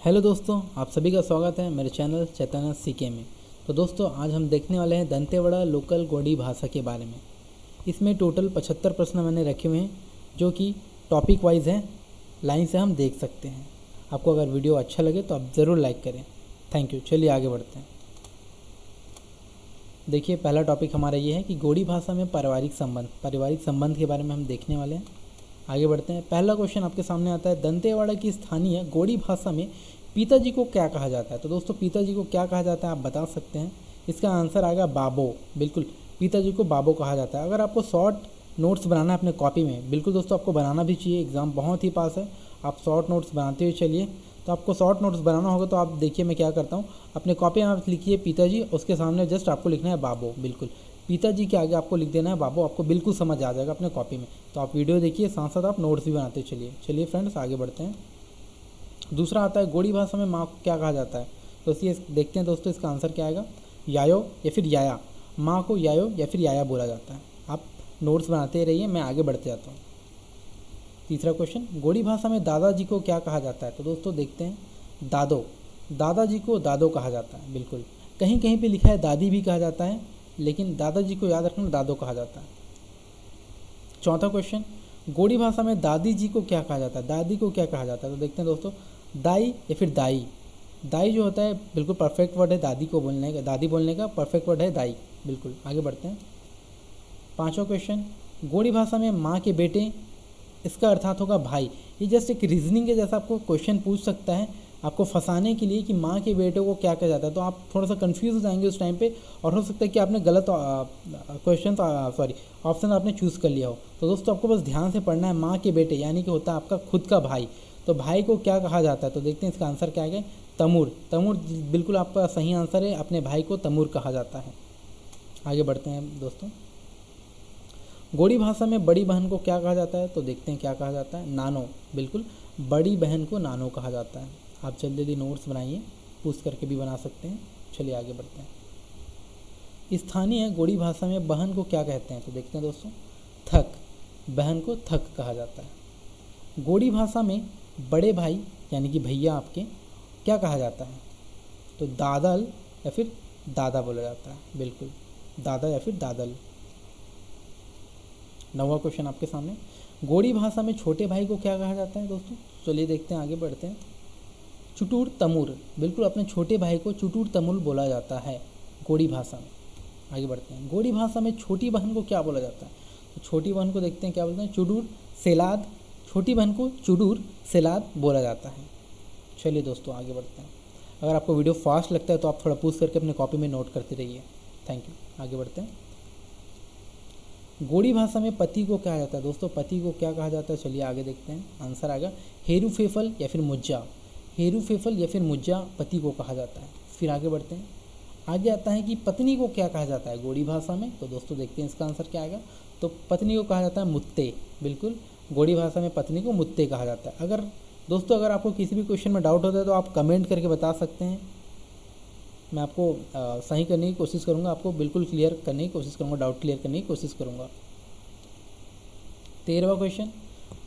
Hello दोस्तों, आप सभी का स्वागत है मेरे चैनल चैतन्य सीके में। तो दोस्तों, आज हम देखने वाले हैं दंतेवाड़ा लोकल गोंडी भाषा के बारे में। इसमें टोटल 75 प्रश्न मैंने रखे हुए हैं जो कि टॉपिक वाइज हैं, लाइन से हम देख सकते हैं। आपको अगर वीडियो अच्छा लगे तो आप ज़रूर लाइक करें। Thank you. चलिए आगे बढ़ते हैं। देखिए, पहला टॉपिक हमारा ये है कि गोंडी भाषा में पारिवारिक संबंध के बारे में हम देखने वाले हैं। आगे बढ़ते हैं। पहला क्वेश्चन आपके सामने आता है, दंतेवाड़ा की स्थानीय गोंडी भाषा में पिताजी को क्या कहा जाता है। तो दोस्तों, पिताजी को क्या कहा जाता है आप बता सकते हैं। इसका आंसर आएगा बाबो। बिल्कुल, पिताजी को बाबो कहा जाता है। अगर आपको शॉर्ट नोट्स बनाना है अपने कॉपी में, बिल्कुल दोस्तों आपको बनाना भी चाहिए, एग्ज़ाम बहुत ही पास है। आप शॉर्ट नोट्स बनाते हुए चलिए। तो आपको शॉर्ट नोट्स बनाना होगा तो आप देखिए मैं क्या करता हूँ, अपने कॉपी में आप लिखिए पिताजी, उसके सामने जस्ट आपको लिखना है बाबो। बिल्कुल, पिताजी के आगे आपको लिख देना है बाबू, आपको बिल्कुल समझ आ जाएगा अपने कॉपी में। तो आप वीडियो देखिए, साथ साथ आप नोट्स भी बनाते चलिए फ्रेंड्स, आगे बढ़ते हैं। दूसरा आता है, गोंडी भाषा में माँ को क्या कहा जाता है। तो इसी देखते हैं दोस्तों, इसका आंसर क्या आएगा, यायो या फिर याया। माँ को यायो या फिर याया बोला जाता है। आप नोट्स बनाते रहिए, मैं आगे बढ़ते जाता हूँ। तीसरा क्वेश्चन, गोंडी भाषा में दादाजी को क्या कहा जाता है। तो दोस्तों देखते हैं, दादो। दादाजी को दादो कहा जाता है। बिल्कुल, कहीं कहीं पे लिखा है दादी भी कहा जाता है, लेकिन दादाजी को याद रखना, दादो कहा जाता है। चौथा क्वेश्चन, गोंडी भाषा में दादी जी को क्या कहा जाता है, दादी को क्या कहा जाता है। तो देखते हैं दोस्तों, दाई या फिर दाई। दाई जो होता है बिल्कुल परफेक्ट वर्ड है दादी को बोलने का, दादी बोलने का परफेक्ट वर्ड है दाई। बिल्कुल, आगे बढ़ते हैं। पांचवा क्वेश्चन, गोंडी भाषा में माँ के बेटे, इसका अर्थात होगा भाई। ये जस्ट एक रीजनिंग के जैसा आपको क्वेश्चन पूछ सकता है, आपको फंसाने के लिए कि माँ के बेटे को क्या कहा जाता है। तो आप थोड़ा सा कंफ्यूज हो जाएंगे उस टाइम पे, और हो सकता है कि आपने गलत क्वेश्चन ऑप्शन आपने चूज़ कर लिया हो। तो दोस्तों आपको बस ध्यान से पढ़ना है, माँ के बेटे यानी कि होता है आपका खुद का भाई। तो भाई को क्या कहा जाता है। तो देखते हैं इसका आंसर क्या है, तमुर। तमुर बिल्कुल आपका सही आंसर है, अपने भाई को तमुर कहा जाता है। आगे बढ़ते हैं दोस्तों। गोंडी भाषा में बड़ी बहन को क्या कहा जाता है। तो देखते हैं क्या कहा जाता है, नानो। बिल्कुल, बड़ी बहन को नानो कहा जाता है। आप जल्दी जल्दी नोट्स बनाइए, पूछ करके भी बना सकते हैं। चलिए आगे बढ़ते हैं। स्थानीय गोंडी भाषा में बहन को क्या कहते हैं। तो देखते हैं दोस्तों, थक। बहन को थक कहा जाता है। गोंडी भाषा में बड़े भाई यानी कि भैया आपके क्या कहा जाता है। तो दादल या फिर दादा बोला जाता है। बिल्कुल, दादा या फिर दादल। नौवां क्वेश्चन आपके सामने, गोंडी भाषा में छोटे भाई को क्या कहा जाता है दोस्तों। चलिए देखते हैं, आगे बढ़ते हैं। चुटूर तमुर। बिल्कुल, अपने छोटे भाई को चुटूर तमुर बोला जाता है गोंडी भाषा में। आगे बढ़ते हैं। गोंडी भाषा में छोटी बहन को क्या बोला जाता है। तो छोटी बहन को देखते हैं क्या बोलते हैं, चुडूर सेलाद। छोटी बहन को चुडूर सेलाद बोला जाता है। चलिए दोस्तों आगे बढ़ते हैं। अगर आपको वीडियो फास्ट लगता है तो आप थोड़ा पूछ करके अपने कॉपी में नोट करते रहिए। Thank you. आगे बढ़ते हैं। गोंडी भाषा में पति को क्या जाता है दोस्तों, पति को क्या कहा जाता है। चलिए आगे देखते हैं, आंसर आएगा हेरू फेफल या फिर मुज्जा। हेरू फेफल या फिर मुज्जा पति को कहा जाता है। फिर आगे बढ़ते हैं। आगे आता है कि पत्नी को क्या कहा जाता है गोंडी भाषा में। तो दोस्तों देखते हैं इसका आंसर क्या आएगा। तो पत्नी को कहा जाता है मुत्ते। बिल्कुल, गोंडी भाषा में पत्नी को मुत्ते कहा जाता है। अगर आपको किसी भी क्वेश्चन में डाउट होता है तो आप कमेंट करके बता सकते हैं, मैं आपको सही करने की कोशिश करूँगा, आपको बिल्कुल क्लियर करने की कोशिश करूँगा, डाउट क्लियर करने की कोशिश करूँगा। 13वां क्वेश्चन,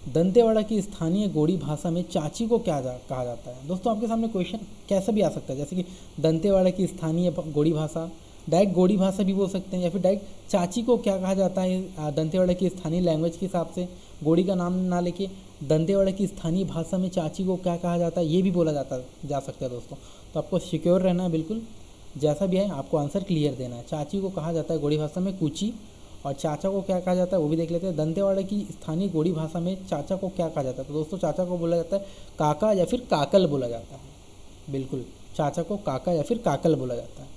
दंतेवाड़ा की स्थानीय गोंडी भाषा में चाची को क्या कहा जाता है। दोस्तों आपके सामने क्वेश्चन कैसा भी आ सकता है, जैसे कि दंतेवाड़ा की स्थानीय गोंडी भाषा, डायरेक्ट गोंडी भाषा भी बोल सकते हैं, या फिर डायरेक्ट चाची को क्या कहा जाता है दंतेवाड़ा की स्थानीय लैंग्वेज के हिसाब से, गोंडी का नाम ना लेके दंतेवाड़ा की स्थानीय भाषा में चाची को क्या कहा जाता है, ये भी बोला जा सकता है दोस्तों। तो आपको सिक्योर रहना है, बिल्कुल जैसा भी है आपको आंसर क्लियर देना है। चाची को कहा जाता है गोंडी भाषा में कूची, और चाचा को क्या कहा जाता है वो भी देख लेते हैं। दंतेवाड़ा की स्थानीय गोंडी भाषा में चाचा को क्या कहा जाता है। तो दोस्तों चाचा को बोला जाता है काका या फिर काकल बोला जाता है। बिल्कुल, चाचा को काका या फिर काकल बोला जाता है।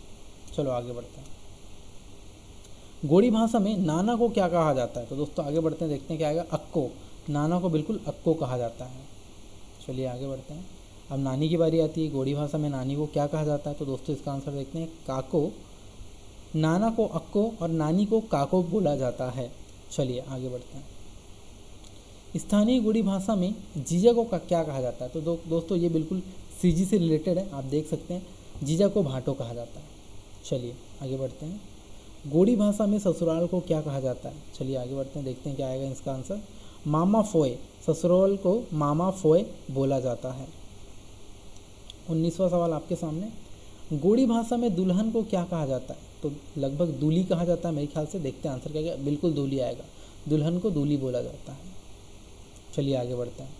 चलो आगे बढ़ते हैं। गोंडी भाषा में नाना को क्या कहा जाता है। तो दोस्तों आगे बढ़ते हैं, देखते हैं क्या आएगा, अक्को। नाना को बिल्कुल अक्को कहा जाता है। चलिए आगे बढ़ते हैं। अब नानी की बारी आती है। गोंडी भाषा में नानी को क्या कहा जाता है। तो दोस्तों इसका आंसर देखते हैं, काको। नाना को अक्को और नानी को काको बोला जाता है। चलिए आगे बढ़ते हैं। स्थानीय गोंडी भाषा में जीजा को क्या कहा जाता है। तो दोस्तों ये बिल्कुल सीजी से रिलेटेड है, आप देख सकते हैं। जीजा को भाटो कहा जाता है। चलिए आगे बढ़ते हैं। गोंडी भाषा में ससुराल को क्या कहा जाता है। चलिए आगे बढ़ते हैं, देखते हैं क्या आएगा इसका आंसर, मामा फोए। ससुराल को मामा फोए बोला जाता है। 19वां सवाल आपके सामने, गोड़ी भाषा में दुल्हन को क्या कहा जाता है? तो लगभग दूली कहा जाता है मेरे ख्याल से। देखते हैं आंसर क्या है। बिल्कुल दूली आएगा, दुल्हन को दूली बोला जाता है। चलिए आगे बढ़ते हैं।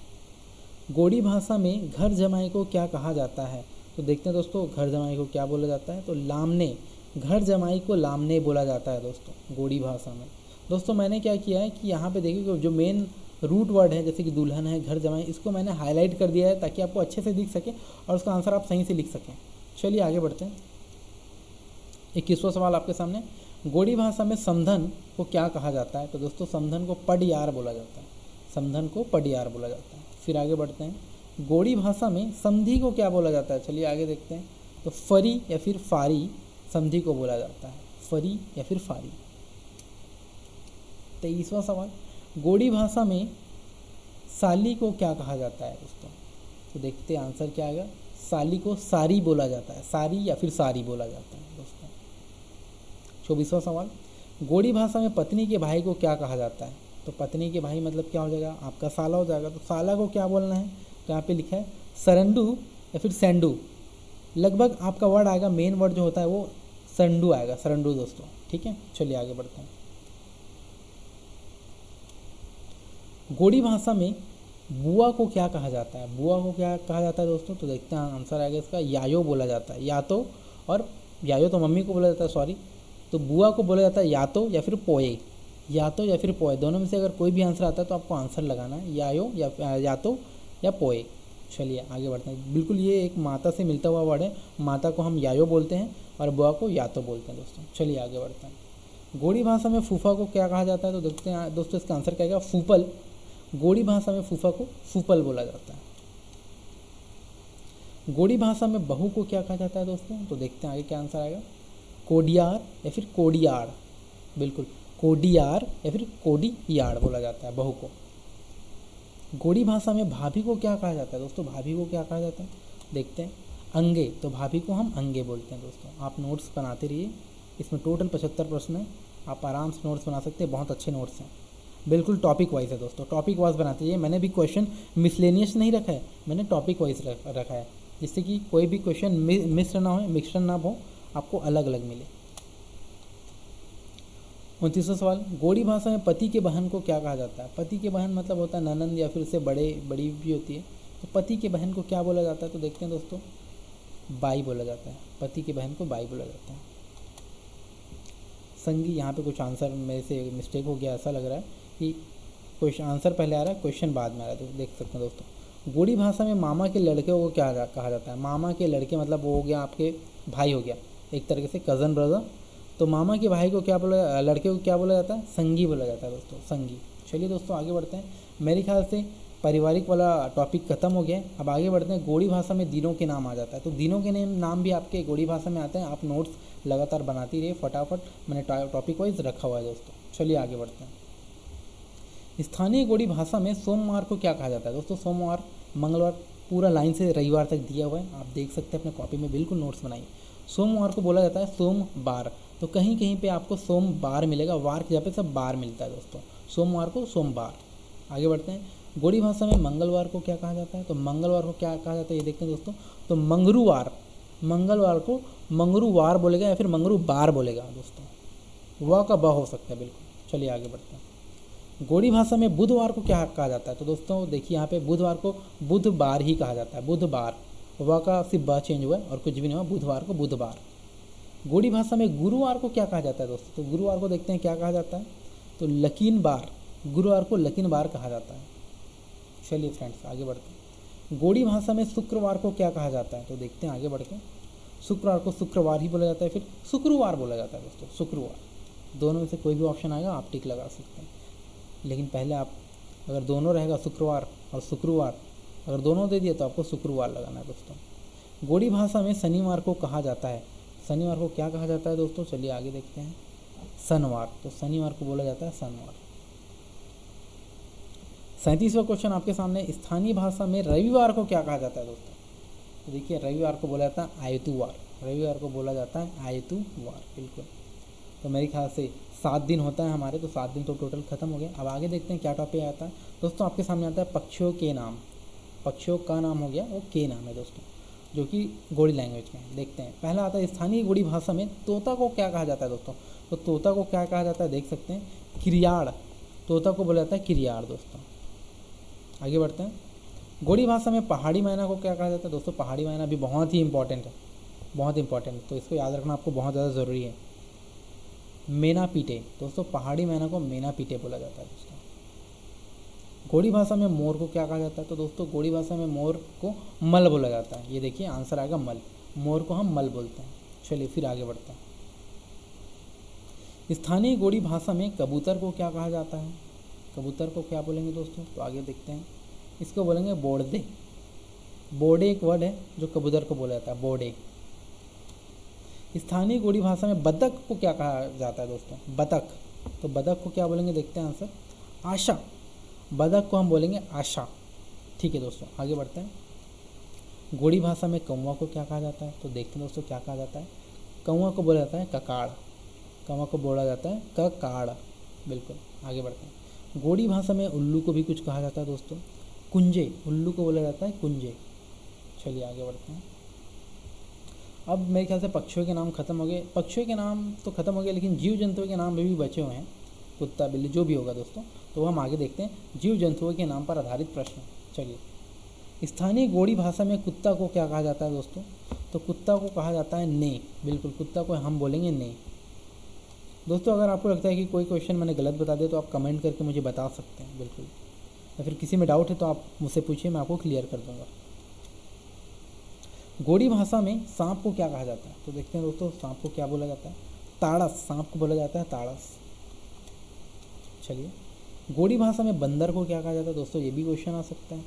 गोड़ी भाषा में घर जमाई को क्या कहा जाता है? तो देखते हैं दोस्तों, घर जमाई को क्या बोला जाता है? तो लामने, घर जमाई को लामने बोला जाता है दोस्तों गोड़ी भाषा में। दोस्तों मैंने क्या किया है कि यहाँ पे देखिए जो मेन रूट वर्ड है जैसे कि दुल्हन है, घर जमाई, इसको मैंने हाईलाइट कर दिया है ताकि आपको अच्छे से दिख सके और उसका आंसर आप सही से लिख सकें। चलिए आगे बढ़ते हैं। 21वां सवाल आपके सामने, गोड़ी भाषा में समधन को क्या कहा जाता है? तो दोस्तों समधन को पडयार बोला जाता है, समधन को पडयार बोला जाता है। फिर आगे बढ़ते हैं, गोड़ी भाषा में संधि को क्या बोला जाता है? चलिए आगे देखते हैं। तो फरी या फिर फारी संधि को बोला जाता है, फरी या फिर फारी। 23वां सवाल, गोड़ी भाषा में साली को क्या कहा जाता है दोस्तों? तो देखते हैं आंसर क्या आएगा। साली को सारी बोला जाता है, सारी या फिर सारी बोला जाता है दोस्तों। 24वां सवाल, गोड़ी भाषा में पत्नी के भाई को क्या कहा जाता है? तो पत्नी के भाई मतलब क्या हो जाएगा? आपका साला हो जाएगा। तो साला को क्या बोलना है? तो यहाँ पे लिखा है सरंडू या फिर सेंडू। लगभग आपका वर्ड आएगा, मेन वर्ड जो होता है वो सरंडू आएगा, सरंडू दोस्तों। ठीक है, चलिए आगे बढ़ते हैं। गोड़ी भाषा में बुआ को क्या कहा जाता है? बुआ को क्या कहा जाता है दोस्तों? तो देखते हैं आंसर आएगा इसका, यायो बोला जाता है। या तो, और यायो तो मम्मी को बोला जाता है, सॉरी। तो बुआ को बोला जाता है या तो या फिर पोए, या तो या फिर पोए, दोनों में से अगर कोई भी आंसर आता है तो आपको आंसर लगाना है, यायो या तो या पोए। चलिए आगे बढ़ते हैं। बिल्कुल ये एक माता से मिलता हुआ वर्ड है, माता को हम यायो बोलते हैं और बुआ को या तो बोलते हैं दोस्तों। चलिए आगे बढ़ते हैं। गोड़ी भाषा में फूफा को क्या कहा जाता है? तो देखते हैं दोस्तों इसका आंसर क्या आएगा, फूफल। गोड़ी भाषा में फूफा को फूफल बोला जाता है। गोड़ी भाषा में बहू को क्या कहा जाता है दोस्तों? तो देखते हैं आगे क्या आंसर आएगा, कोडियार या फिर कोडियार। बिल्कुल, कोडियार या फिर कोडियार बोला जाता है बहू को। गोड़ी भाषा में भाभी को क्या कहा जाता है दोस्तों? भाभी को क्या कहा जाता है? देखते हैं, अंगे। तो भाभी को हम अंगे बोलते हैं दोस्तों। आप नोट्स बनाते रहिए, इसमें टोटल 75 प्रश्न है, आप आराम से नोट्स बना सकते हैं, बहुत अच्छे नोट्स हैं। बिल्कुल टॉपिक वाइज है दोस्तों, टॉपिक वाइज बनाते रहिए। मैंने भी क्वेश्चन मिसलेनियस नहीं रखा है, मैंने टॉपिक वाइज रखा है, जिससे कि कोई भी क्वेश्चन मिस ना हो, मिक्सचर ना हो, आपको अलग अलग मिले। 29वां सवाल, गोड़ी भाषा में पति के बहन को क्या कहा जाता है? पति के बहन मतलब होता है ननंद या फिर उससे बड़ी भी होती है। तो पति के बहन को क्या बोला जाता है? तो देखते हैं दोस्तों, बाई बोला जाता है। पति के बहन को बाई बोला जाता है। संगी, यहाँ पे कुछ आंसर मेरे से मिस्टेक हो गया, ऐसा लग रहा है कि क्वेश्चन आंसर पहले आ रहा है, क्वेश्चन बाद में आ रहा है। तो देख सकते हैं दोस्तों, गोड़ी भाषा में मामा के लड़के को क्या कहा जाता है? मामा के लड़के मतलब वो हो गया आपके भाई, हो गया एक तरीके से कज़न ब्रदर। तो मामा के भाई को क्या बोला, लड़के को क्या बोला जाता है? संगी बोला जाता है दोस्तों, संगी। चलिए दोस्तों आगे बढ़ते हैं। मेरे ख्याल से पारिवारिक वाला टॉपिक खत्म हो गया है। अब आगे बढ़ते हैं। गोड़ी भाषा में दिनों के नाम आ जाता है। तो दिनों के नाम भी आपके गोड़ी भाषा में आते हैं। आप नोट्स लगातार बनाती रहिए फटाफट, मैंने टॉपिक वाइज रखा हुआ है दोस्तों। चलिए आगे बढ़ते हैं। स्थानीय गोड़ी भाषा में सोमवार को क्या कहा जाता है दोस्तों? सोमवार, मंगलवार, पूरा लाइन से रविवार तक दिया हुआ है, आप देख सकते हैं अपने कॉपी में, बिल्कुल नोट्स बनाइए। सोमवार को बोला जाता है सोमवार। तो कहीं कहीं पे आपको सोमवार मिलेगा, वार की जगह पे सब बार मिलता है दोस्तों। सोमवार को सोमवार। आगे बढ़ते हैं। गोड़ी भाषा में मंगलवार को क्या कहा जाता है? तो मंगलवार को क्या कहा जाता है ये देखते हैं दोस्तों। तो मंगरूवार, मंगलवार को मंगरूवार बोलेगा या फिर मंगरूबार बोलेगा दोस्तों, व का ब हो सकता है बिल्कुल। चलिए आगे बढ़ते हैं। गोड़ी भाषा में बुधवार को क्या कहा जाता है? तो दोस्तों देखिए यहाँ पे बुधवार को बुधवार ही कहा जाता है, बुधवार। व का सिर्फ ब चेंज हुआ है और कुछ भी नहीं हुआ, बुधवार को बुधवार। गोड़ी भाषा में गुरुवार को क्या कहा जाता है दोस्तों? तो गुरुवार को देखते हैं क्या कहा जाता है। तो लकीनबार, गुरुवार को लकीनबार कहा जाता है। चलिए फ्रेंड्स आगे बढ़ते हैं। गोड़ी भाषा में शुक्रवार को क्या कहा जाता है? तो देखते हैं आगे बढ़ के। शुक्रवार को शुक्रवार ही बोला जाता है, फिर शुक्रवार बोला जाता है दोस्तों, शुक्रवार। दोनों में से कोई भी ऑप्शन आएगा आप टिक लगा सकते हैं, लेकिन पहले आप अगर दोनों रहेगा शुक्रवार और शुक्रवार, अगर दोनों दे दिए तो आपको शुक्रवार लगाना है दोस्तों। गोड़ी भाषा में शनिवार को कहा जाता है, शनिवार को क्या कहा जाता है दोस्तों? चलिए आगे देखते हैं। शनिवार, तो शनिवार को बोला जाता है शनिवार। 37वां क्वेश्चन आपके सामने, स्थानीय भाषा में रविवार को क्या कहा जाता है दोस्तों? तो देखिए रविवार को बोला जाता है आयतुवार, रविवार को बोला जाता है आयतुवार, बिल्कुल। तो मेरे ख्याल से 7 दिन होता है हमारे, तो 7 दिन तो टोटल खत्म हो गया। अब आगे देखते हैं क्या टॉपिक आता है दोस्तों। आपके सामने आता है पक्षियों के नाम। पक्षियों का नाम हो गया, वो के नाम है दोस्तों। जो कि गोड़ी लैंग्वेज में देखते हैं। पहला आता है स्थानीय गोड़ी भाषा में तोता को क्या कहा जाता है दोस्तों। तो तोता को क्या कहा जाता है देख सकते हैं, किरियाड़। तोता को बोला जाता है किरियाड़ दोस्तों। आगे बढ़ते हैं। गोड़ी भाषा में पहाड़ी मैना को क्या कहा जाता है दोस्तों। पहाड़ी मैना भी बहुत ही इंपॉर्टेंट है, बहुत इंपॉर्टेंट है, तो इसको याद रखना आपको बहुत ज़्यादा ज़रूरी है। मेना पीटे दोस्तों, पहाड़ी मैना को मेना पीटे बोला जाता है दोस्तों। गोड़ी भाषा में मोर को क्या कहा जाता है। तो दोस्तों गोड़ी भाषा में मोर को मल बोला जाता है। ये देखिए आंसर आएगा मल, मोर को हम मल बोलते हैं। चलिए फिर आगे बढ़ते हैं। स्थानीय गोड़ी भाषा में कबूतर को क्या कहा जाता है। कबूतर को क्या बोलेंगे दोस्तों, तो आगे देखते हैं। इसको बोलेंगे बोड़दे। बोड़े एक वर्ड है जो कबूतर को बोला जाता है, बोड़े। स्थानीय गोड़ी भाषा में बतख को क्या कहा जाता है दोस्तों। बतख, तो बतख को क्या बोलेंगे देखते हैं आंसर, आशा। बतख को हम बोलेंगे आशा। ठीक है दोस्तों आगे बढ़ते हैं। गोड़ी भाषा में कौवा को क्या कहा जाता है। तो देखते हैं दोस्तों क्या कहा जाता है। कौवा को बोला जाता है ककाड़। कौवा को बोला जाता है ककाड़, बिल्कुल। आगे बढ़ते हैं। गोड़ी भाषा में उल्लू को भी कुछ कहा जाता है दोस्तों, कुंजे। उल्लू को बोला जाता है कुंजे। चलिए आगे बढ़ते हैं। अब मेरे ख्याल से पक्षियों के नाम खत्म हो गए। पक्षियों के नाम तो खत्म हो गए, लेकिन जीव जंतुओं के नाम भी बचे हुए हैं, कुत्ता बिल्ली जो भी होगा दोस्तों। तो हम आगे देखते हैं जीव जंतुओं के नाम पर आधारित प्रश्न। चलिए, स्थानीय गोड़ी भाषा में कुत्ता को क्या कहा जाता है दोस्तों। तो कुत्ता को कहा जाता है ने, बिल्कुल। कुत्ता को हम बोलेंगे ने दोस्तों। अगर आपको लगता है कि कोई क्वेश्चन मैंने गलत बता दिया तो आप कमेंट करके मुझे बता सकते हैं, बिल्कुल। या फिर किसी में डाउट है तो आप मुझसे पूछिए, मैं आपको क्लियर कर दूंगा। गोड़ी भाषा में सांप को क्या कहा जाता है। तो देखते हैं दोस्तों सांप को क्या बोला जाता है, ताड़स। सांप को बोला जाता है ताड़स। चलिए, गोड़ी भाषा में बंदर को क्या कहा जाता है दोस्तों। ये भी क्वेश्चन आ सकता है,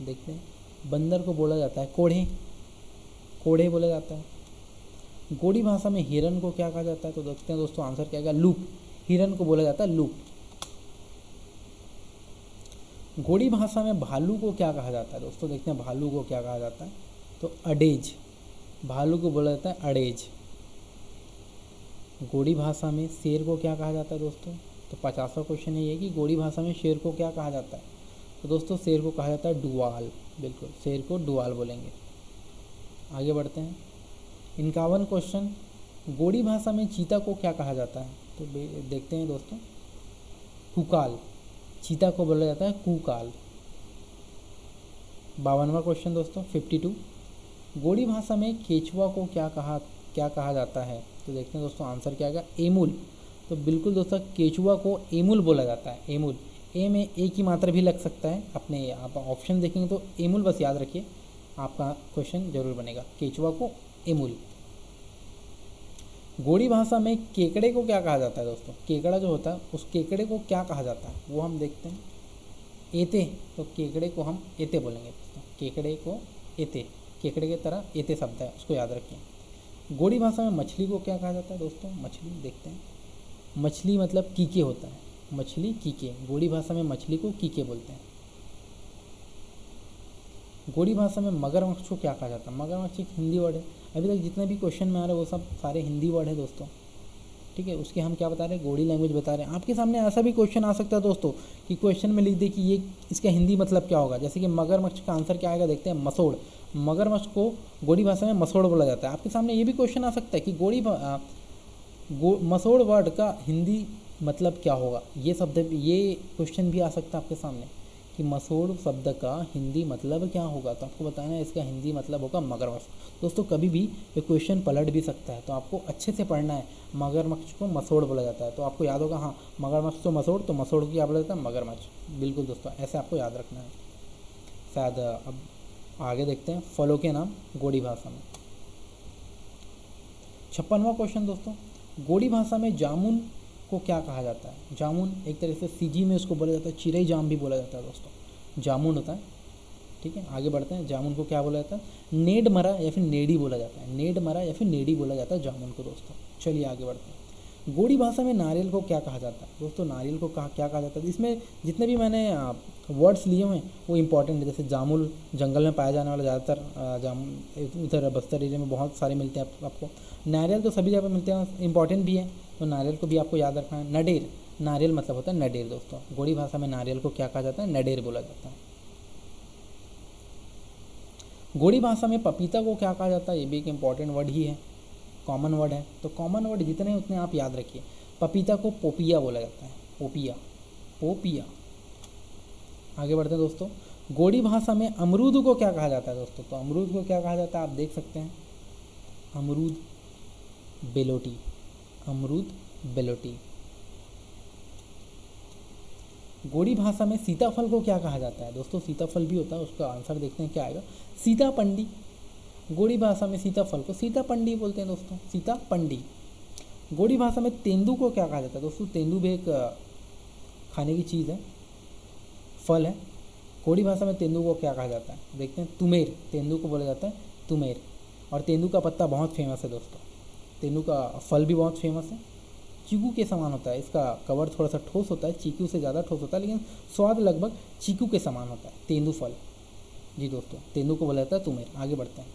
देखते हैं। बंदर को बोला जाता है कोढ़े। कोढ़े बोला जाता है। गोड़ी भाषा में हिरन को क्या कहा जाता है। तो देखते हैं दोस्तों आंसर क्या आएगा, लूप। हिरन को बोला जाता है लूप। गोड़ी भाषा में भालू को क्या कहा जाता है दोस्तों। देखते हैं भालू को क्या कहा जाता है। तो अडेज। भालू को बोला जाता है अडेज। गोड़ी भाषा में शेर को क्या कहा जाता है दोस्तों। तो 50वां क्वेश्चन है ये कि गोड़ी भाषा में शेर को क्या कहा जाता है। तो दोस्तों शेर को कहा जाता है डुआल, बिल्कुल। शेर को डुआल बोलेंगे। आगे बढ़ते हैं। 51 क्वेश्चन, गोड़ी भाषा में चीता को क्या कहा जाता है। तो देखते हैं दोस्तों, कुकाल। चीता को बोला जाता है कुकाल। 52वां क्वेश्चन दोस्तों 52, गोड़ी भाषा में केचुआ को क्या कहा जाता है। तो देखते हैं दोस्तों आंसर क्या आएगा, एमुल। तो बिल्कुल दोस्तों केचुआ को एमुल बोला जाता है, एमुल। ए में ए की मात्रा भी लग सकता है, अपने आप ऑप्शन देखेंगे तो एमुल बस याद रखिए, आपका क्वेश्चन जरूर बनेगा, केचुआ को एमुल। गोड़ी भाषा में केकड़े को क्या कहा जाता है दोस्तों। केकड़ा जो होता है उस केकड़े को क्या कहा जाता है वो हम देखते हैं, एते। तो केकड़े को हम एते बोलेंगे दोस्तों, केकड़े को एते। केकड़े की तरह एते शब्द है, उसको याद रखिए। गोड़ी भाषा में मछली को क्या कहा जाता है दोस्तों। मछली देखते हैं, मछली मतलब कीके होता है, मछली कीके। गोड़ी भाषा में मछली को कीके बोलते हैं। गोड़ी भाषा में मगरमच्छ को क्या कहा जाता है। मगरमच्छ एक हिंदी वर्ड है। अभी तक जितने भी क्वेश्चन में आ रहे हैं वो सब सारे हिंदी वर्ड है दोस्तों, ठीक है। उसके हम क्या बता रहे हैं, गोड़ी लैंग्वेज बता रहे हैं। आपके सामने ऐसा भी क्वेश्चन आ सकता है दोस्तों कि क्वेश्चन में लिख दे कि ये इसका हिंदी मतलब क्या होगा। जैसे कि मगरमच्छ का आंसर क्या आएगा, देखते हैं, मसोड़। मगरमच्छ को गोड़ी भाषा में मसोड़ बोला जाता है। आपके सामने ये भी क्वेश्चन आ सकता है कि मसोड़ वर्ड का हिंदी मतलब क्या होगा। ये क्वेश्चन भी आ सकता है आपके सामने कि मसोड़ शब्द का हिंदी मतलब क्या होगा। तो आपको बताना है इसका हिंदी मतलब होगा मगरमच्छ। दोस्तों कभी भी ये क्वेश्चन पलट भी सकता है, तो आपको अच्छे से पढ़ना है। मगरमच्छ को मसोड़ बोला जाता है, तो आपको याद होगा, हाँ मगरमच्छ तो मसोड़, तो मसोड़ को क्या बोला जाता है, मगरमच्छ। बिल्कुल दोस्तों ऐसे आपको याद रखना है शायद। अब आगे देखते हैं फलों के नाम गोड़ी भाषा में। 56वां क्वेश्चन दोस्तों, गोड़ी भाषा में जामुन को क्या कहा जाता है। जामुन एक तरह से सीजी में उसको बोला जाता है, चिरई जाम भी बोला जाता है दोस्तों, जामुन होता है, ठीक है। आगे बढ़ते हैं, जामुन को क्या बोला जाता है, नेड मरा या फिर नेडी बोला जाता है। नेड मरा या फिर नेडी बोला जाता है जामुन को दोस्तों। चलिए आगे बढ़ते हैं। गोड़ी भाषा में नारियल को क्या कहा जाता है दोस्तों। नारियल को क्या कहा जाता है। इसमें जितने भी मैंने वर्ड्स लिए हुए हैं वो इंपॉर्टेंट है। जैसे जामुन जंगल में पाया जाने वाला ज़्यादातर जामुन उधर बस्तर एरिया में बहुत सारे मिलते हैं आपको। नारियल तो सभी जगह मिलते हैं, इंपॉर्टेंट भी है, तो नारियल को भी आपको याद रखना है। नडेर, नारियल मतलब होता है नडेर दोस्तों। गोड़ी भाषा में नारियल को क्या कहा जाता है, नडेर बोला जाता है। गोड़ी भाषा में पपीता को क्या कहा जाता है, ये भी एक इम्पॉर्टेंट वर्ड ही है, कॉमन वर्ड है। तो कॉमन वर्ड जितने हैं उतने आप याद रखिए। पपीता को पोपिया बोला जाता है, पोपिया, पोपिया। आगे बढ़ते हैं दोस्तों। गोड़ी भाषा में अमरूद को क्या कहा जाता है दोस्तों, तो अमरूद को क्या कहा जाता है आप देख सकते हैं, अमरूद बेलोटी, अमरूद बेलोटी। गोड़ी भाषा में सीताफल को क्या कहा जाता है दोस्तों, सीताफल भी होता है, उसका आंसर देखते हैं क्या आएगा, सीतापंडी। गोड़ी भाषा में सीताफल को सीतापंडी बोलते हैं दोस्तों, सीतापंडी। गोड़ी भाषा में तेंदू को क्या कहा जाता है दोस्तों, तेंदू भी एक खाने की चीज़ है, फल है। गोड़ी भाषा में तेंदू को क्या कहा जाता है देखते हैं, तुमेर, तेंदू को बोला जाता है तुमेर। और तेंदू का पत्ता बहुत फेमस है दोस्तों, तेंदू का फल भी बहुत फेमस है, चीकू के समान होता है, इसका कवर थोड़ा सा ठोस होता है, चीकू से ज़्यादा ठोस होता है, लेकिन स्वाद लगभग चीकू के समान होता है, तेंदू फल। जी दोस्तों, तेंदू को बोला जाता है तुमेर। आगे बढ़ते हैं।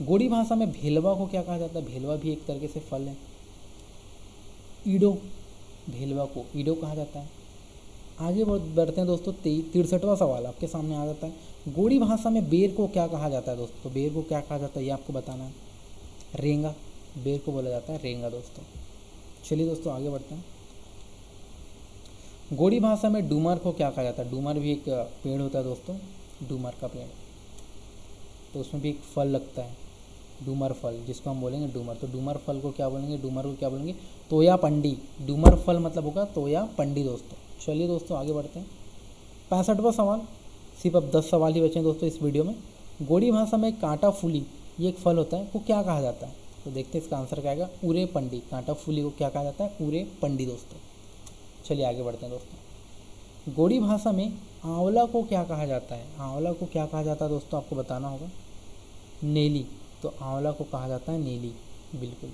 गोड़ी भाषा में भेलवा को क्या कहा जाता है, भेलवा भी एक तरीके से फल है। ईडो, भेलवा को ईडो कहा जाता है। आगे बढ़ते हैं दोस्तों। 63वां सवाल आपके सामने आ जाता है। गोड़ी भाषा में बेर को क्या कहा जाता है दोस्तों, तो बेर को क्या कहा जाता है ये आपको बताना है, रेंगा, बेर को बोला जाता है रेंगा दोस्तों। चलिए दोस्तों आगे बढ़ते हैं। गोड़ी भाषा में डूमर को क्या कहा जाता है, डूमर भी एक पेड़ होता है दोस्तों, डूमर का पेड़, तो उसमें भी एक फल लगता है, डूमर फल, जिसको हम बोलेंगे डूमर। तो डूमर फल को क्या बोलेंगे, डूमर को क्या बोलेंगे, तोया पंडी। डूमर फल मतलब होगा तोया पंडी दोस्तों। चलिए दोस्तों आगे बढ़ते हैं। 65वां सवाल, सिर्फ अब 10 सवाल ही बचे हैं दोस्तों इस वीडियो में। गोड़ी भाषा में कांटा फूली, ये एक फल होता है, वो क्या कहा जाता है, तो देखते हैं इसका आंसर क्या आएगा, उरे पंडी। कांटा फूली को क्या कहा जाता है, उरे पंडी दोस्तों। चलिए आगे बढ़ते हैं दोस्तों। गोड़ी भाषा में आंवला को क्या कहा जाता है, आंवला को क्या कहा जाता है दोस्तों आपको बताना होगा, नेली। तो आंवला को कहा जाता है नेली, बिल्कुल।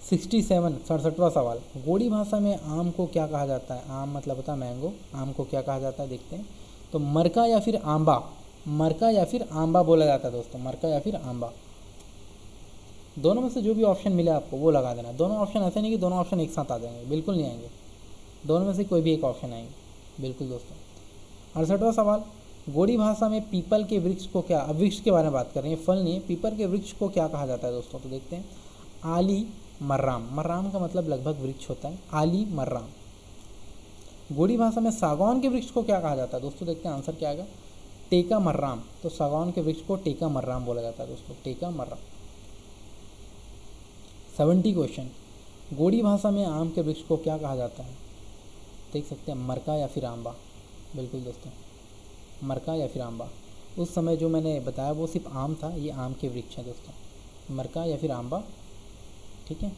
67वां सवाल, गोड़ी भाषा में आम को क्या कहा जाता है, आम मतलब होता है मैंगो, आम को क्या कहा जाता है देखते हैं। तो मरका या फिर आंबा, मरका या फिर आंबा बोला जाता है दोस्तों, मरका या फिर आंबा। दोनों में से जो भी ऑप्शन मिले आपको वो लगा देना। दोनों ऑप्शन ऐसे नहीं कि दोनों ऑप्शन एक साथ आ जाएंगे, बिल्कुल नहीं आएंगे, दोनों में से कोई भी एक ऑप्शन आएंगे, बिल्कुल दोस्तों। 68वां सवाल, गोड़ी भाषा में पीपल के वृक्ष को क्या, अब वृक्ष के बारे में बात कर रहे हैं, फल नहीं है, पीपल के वृक्ष को क्या कहा जाता है दोस्तों, तो देखते हैं। आली मर्राम, मर्राम का मतलब लगभग वृक्ष होता है, आली मर्राम। गोड़ी भाषा में सागौन के वृक्ष को क्या कहा जाता है दोस्तों, देखते हैं आंसर क्या आएगा, टेका मर्राम। तो सागौन के वृक्ष को टेका मर्राम बोला जाता है दोस्तों, टेका मर्राम। 70 क्वेश्चन, गोड़ी भाषा में आम के वृक्ष को क्या कहा जाता है, देख सकते हैं, मरका या फिर आंबा, बिल्कुल दोस्तों, मरका या फिर आंबा। उस समय जो मैंने बताया वो सिर्फ आम था, ये आम के वृक्ष हैं दोस्तों, मरका या फिर आंबा, ठीक है।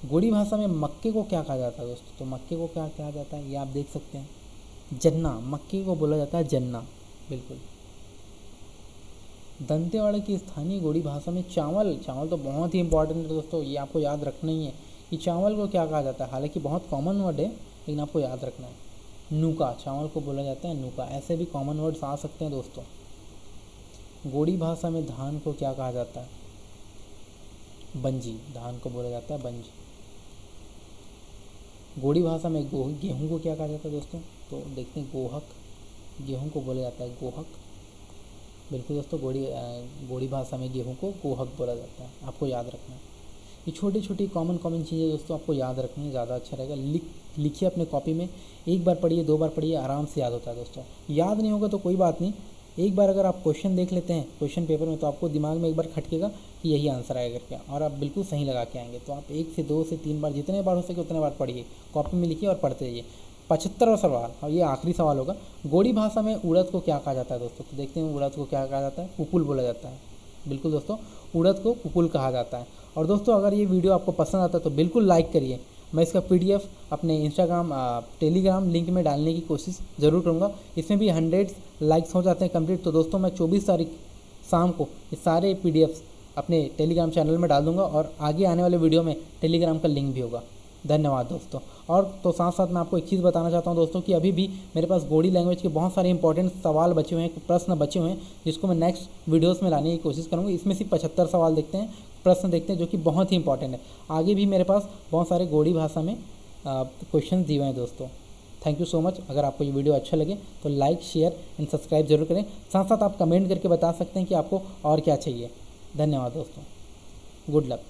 गोड़ी भाषा में मक्के को क्या कहा जाता है दोस्तों, तो मक्के को क्या कहा जाता है ये आप देख सकते हैं, जन्ना, मक्के को बोला जाता है जन्ना, बिल्कुल। दंतेवाड़ा की स्थानीय गोड़ी भाषा में चावल, चावल तो बहुत ही इंपॉर्टेंट है दोस्तों, ये आपको याद रखना ही है कि चावल को क्या कहा जाता है, हालांकि बहुत कॉमन वर्ड है लेकिन आपको याद रखना है। नूका, चावल को बोला जाता है नूका, ऐसे भी कॉमन वर्ड्स आ सकते हैं दोस्तों। गोड़ी भाषा में धान को क्या कहा जाता है, बंजी, धान को बोला जाता है बंजी। गोड़ी भाषा में गेहूं को क्या कहा जाता है दोस्तों, तो देखते हैं गोहक, गेहूं को बोला जाता है गोहक, बिल्कुल दोस्तों। गोड़ी भाषा में गेहूं को गोहक बोला जाता है, आपको याद रखना है। ये छोटी छोटी कॉमन चीज़ें दोस्तों आपको याद रखनी है, ज़्यादा अच्छा रहेगा। लिखिए अपने कॉपी में, एक बार पढ़िए, 2 बार पढ़िए, आराम से याद होता है दोस्तों। याद नहीं होगा तो कोई बात नहीं, एक बार अगर आप क्वेश्चन देख लेते हैं क्वेश्चन पेपर में, तो आपको दिमाग में एक बार खटकेगा कि यही आंसर आएगा करके, और आप बिल्कुल सही लगा के आएंगे। तो आप 1 से 2 से 3 बार, जितने बार हो सके उतने बार पढ़िए, कॉपी में लिखिए और पढ़ते रहिए। 75वां सवाल, और ये आखिरी सवाल होगा, गोड़ी भाषा में उड़द को क्या कहा जाता है दोस्तों, तो देखते हैं उड़द को क्या कहा जाता है, पुपुल बोला जाता है, बिल्कुल दोस्तों, उड़द को पुपुल कहा जाता है। और दोस्तों अगर ये वीडियो आपको पसंद आता है तो बिल्कुल लाइक करिए। मैं इसका PDF अपने इंस्टाग्राम टेलीग्राम लिंक में डालने की कोशिश ज़रूर करूँगा। इसमें भी 100 लाइक्स हो जाते हैं कंप्लीट, तो दोस्तों मैं 24 तारीख शाम को ये सारे PDFs अपने टेलीग्राम चैनल में डाल दूँगा, और आगे आने वाले वीडियो में टेलीग्राम का लिंक भी होगा। धन्यवाद दोस्तों। और तो साथ साथ मैं आपको एक चीज़ बताना चाहता हूं दोस्तों कि अभी भी मेरे पास गोड़ी लैंग्वेज के बहुत सारे इंपॉर्टेंट सवाल बचे हुए हैं, प्रश्न बचे हुए हैं, जिसको मैं नेक्स्ट वीडियोस में लाने की कोशिश करूंगा। इसमें सिर्फ 75 सवाल देखते हैं, प्रश्न देखते हैं, जो कि बहुत ही इंपॉर्टेंट है। आगे भी मेरे पास बहुत सारे गोड़ी भाषा में क्वेश्चन दिए हुए हैं दोस्तों। Thank you so much. अगर आपको ये वीडियो अच्छा लगे तो लाइक, शेयर एंड सब्सक्राइब जरूर करें। साथ साथ आप कमेंट करके बता सकते हैं कि आपको और क्या चाहिए। धन्यवाद दोस्तों, गुड लक।